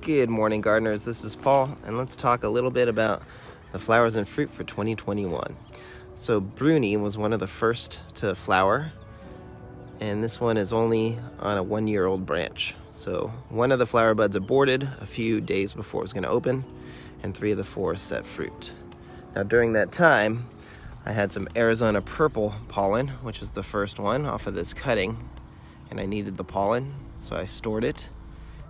Good morning, gardeners. This is Paul, and let's talk a little bit about the flowers and fruit for 2021. So Bruni was one of the first to flower, and this one is only on a 1-year-old branch. So one of the flower buds aborted a few days before it was going to open, and 3 of the 4 set fruit. Now during that time, I had some Arizona purple pollen, which was the first one off of this cutting, and I needed the pollen, so I stored it.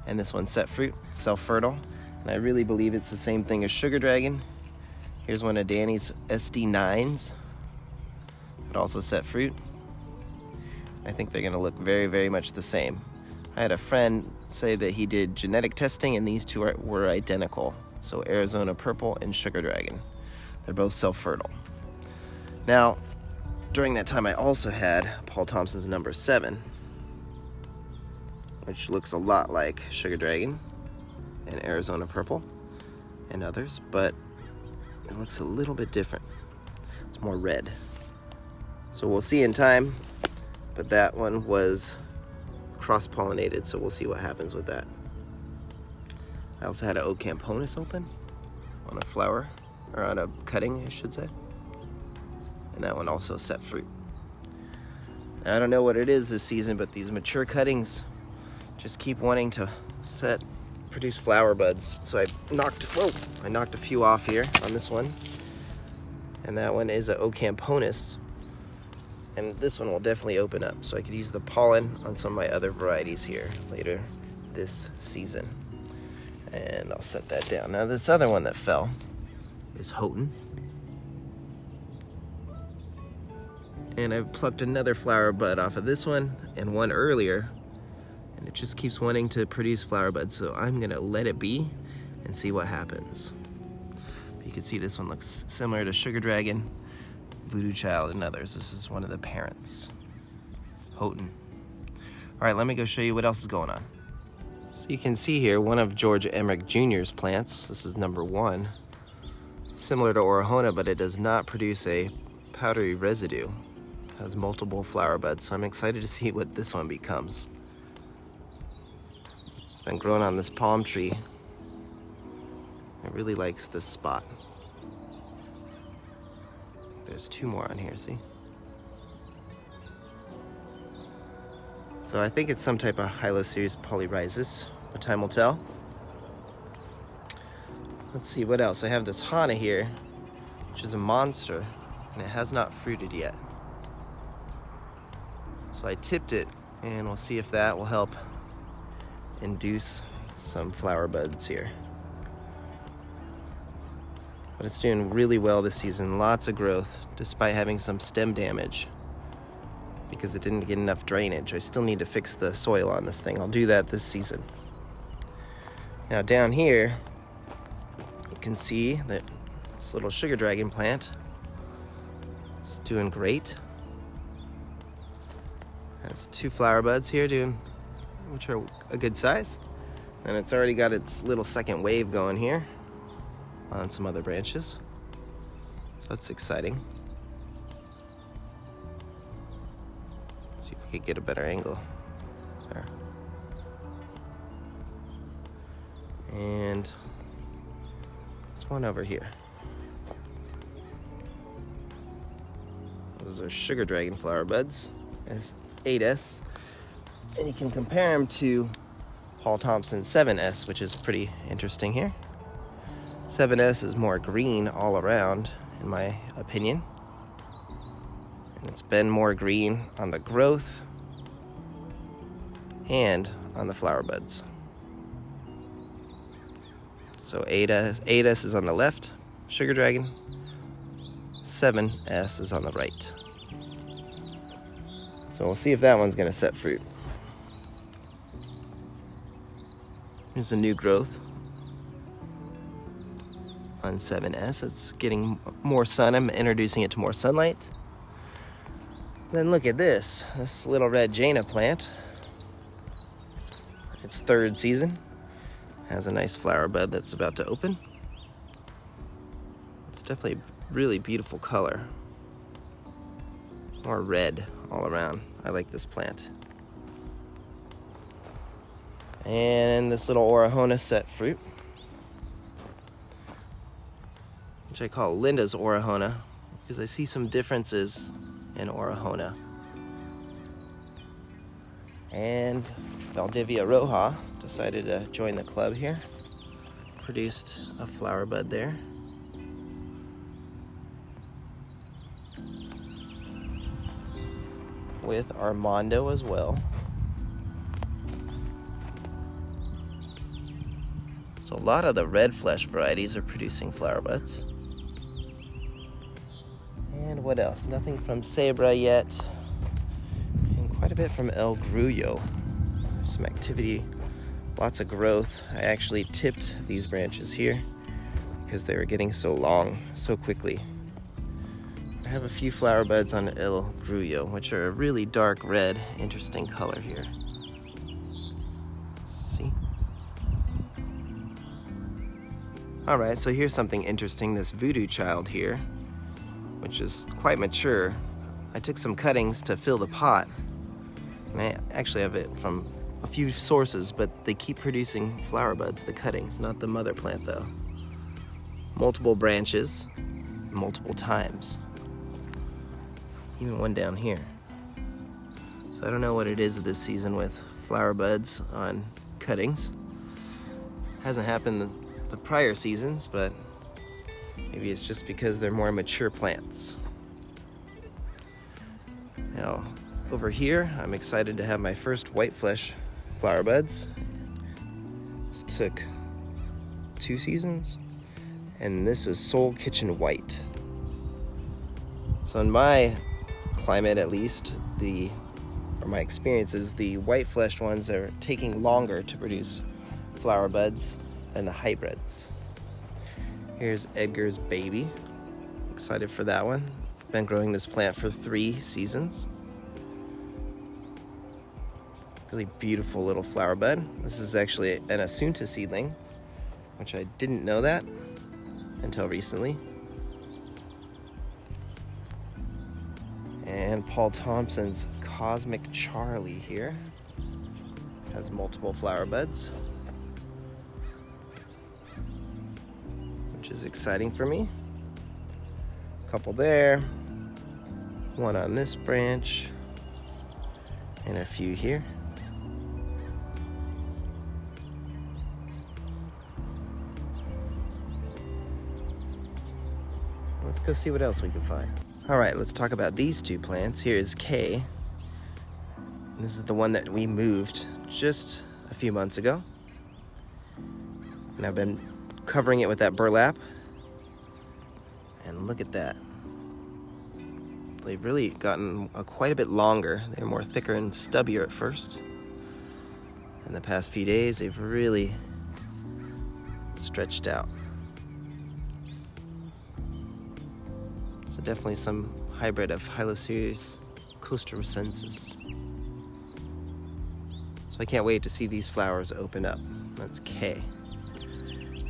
And this one set fruit, self-fertile, and I really believe it's the same thing as Sugar Dragon. Here's one of Danny's SD9s that also set fruit. I think they're going to look very, very much the same. I had a friend say that he did genetic testing and these two were identical. So Arizona Purple and Sugar Dragon. They're both self-fertile. Now, during that time I also had Paul Thompson's number 7, which looks a lot like Sugar Dragon and Arizona Purple and others, but it looks a little bit different. It's more red. So we'll see in time, but that one was cross-pollinated, so we'll see what happens with that. I also had an Ocamponus open on a flower, or on a cutting, I should say. And that one also set fruit. Now, I don't know what it is this season, but these mature cuttings just keep wanting to produce flower buds. So I knocked a few off here on this one. And that one is an Ocamponus. And this one will definitely open up. So I could use the pollen on some of my other varieties here later this season. And I'll set that down. Now this other one that fell is Houghton. And I plucked another flower bud off of this one and one earlier. And it just keeps wanting to produce flower buds, so I'm gonna let it be and see what happens. You can see this one looks similar to Sugar Dragon, Voodoo Child, and others. This is one of the parents, Houghton. All right, let me go show you what else is going on. So you can see here one of George Emmerich Jr.'s plants. This is number 1. Similar to Orahona, but it does not produce a powdery residue. It has multiple flower buds, so I'm excited to see what this one becomes. It's been growing on this palm tree. It really likes this spot. There's 2 more on here, see? So I think it's some type of Hyloceres polyrhizis, but time will tell. Let's see what else. I have this Hana here, which is a monster, and it has not fruited yet. So I tipped it, and we'll see if that will help induce some flower buds here. But it's doing really well this season, lots of growth, despite having some stem damage because it didn't get enough drainage. I still need to fix the soil on this thing. I'll do that this season. Now down here, you can see that this little Sugar Dragon plant is doing great. Has 2 flower buds here which are a good size. And it's already got its little second wave going here on some other branches. So that's exciting. Let's see if we could get a better angle there. And there's one over here. Those are Sugar Dragon flower buds. It's 8S. And you can compare them to Paul Thompson's 7S, which is pretty interesting here. 7S is more green all around, in my opinion. And it's been more green on the growth and on the flower buds. So 8S is on the left, Sugar Dragon. 7S is on the right. So we'll see if that one's gonna set fruit. Here's a new growth on 7S. It's getting more sun. I'm introducing it to more sunlight. Then look at this little red Jaina plant. Its 3rd season. Has a nice flower bud that's about to open. It's definitely a really beautiful color. More red all around. I like this plant. And this little Orahona set fruit, which I call Linda's Orahona, because I see some differences in Orahona. And Valdivia Roja decided to join the club here. Produced a flower bud there. With Armando as well. So a lot of the red flesh varieties are producing flower buds. And what else? Nothing from Cebra yet. And quite a bit from El Grullo. Some activity, lots of growth. I actually tipped these branches here because they were getting so long so quickly. I have a few flower buds on El Grullo, which are a really dark red, interesting color here. See? All right, so here's something interesting. This voodoo child here, which is quite mature. I took some cuttings to fill the pot, and I actually have it from a few sources, but they keep producing flower buds, the cuttings, not the mother plant though. Multiple branches, multiple times. Even one down here. So I don't know what it is this season with flower buds on cuttings. Hasn't happened the prior seasons, but maybe it's just because they're more mature plants. Now, over here, I'm excited to have my first white flesh flower buds. This took 2 seasons, and this is Soul Kitchen White. So in my climate, at least, or my experiences, the white fleshed ones are taking longer to produce flower buds than the hybrids. Here's Edgar's baby. Excited for that one. Been growing this plant for 3 seasons. Really beautiful little flower bud. This is actually an Asunta seedling, which I didn't know that until recently. And Paul Thompson's Cosmic Charlie here has multiple flower buds, which is exciting for me. A couple there, one on this branch, and a few here. Let's go see what else we can find. All right, let's talk about these 2 plants. Here's Kay. This is the one that we moved just a few months ago. And I've been covering it with that burlap. And look at that. They've really gotten quite a bit longer. They're more thicker and stubbier at first. In the past few days, they've really stretched out. So definitely some hybrid of Hylocereus costarricensis. So I can't wait to see these flowers open up. That's K.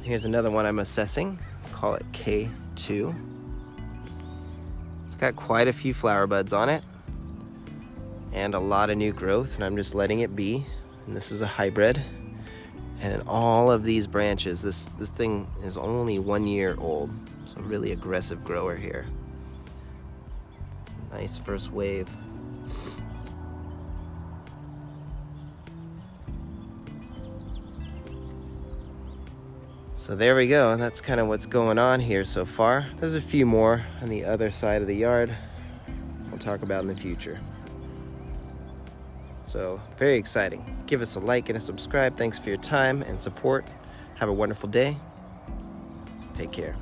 Here's another one I'm assessing. Call it K2. It's got quite a few flower buds on it and a lot of new growth, and I'm just letting it be. And this is a hybrid. And in all of these branches, this thing is only 1 year old. So really aggressive grower here. Nice first wave. So there we go, and that's kind of what's going on here so far. There's a few more on the other side of the yard we'll talk about in the future. So very exciting. Give us a like and a subscribe. Thanks for your time and support. Have a wonderful day. Take care.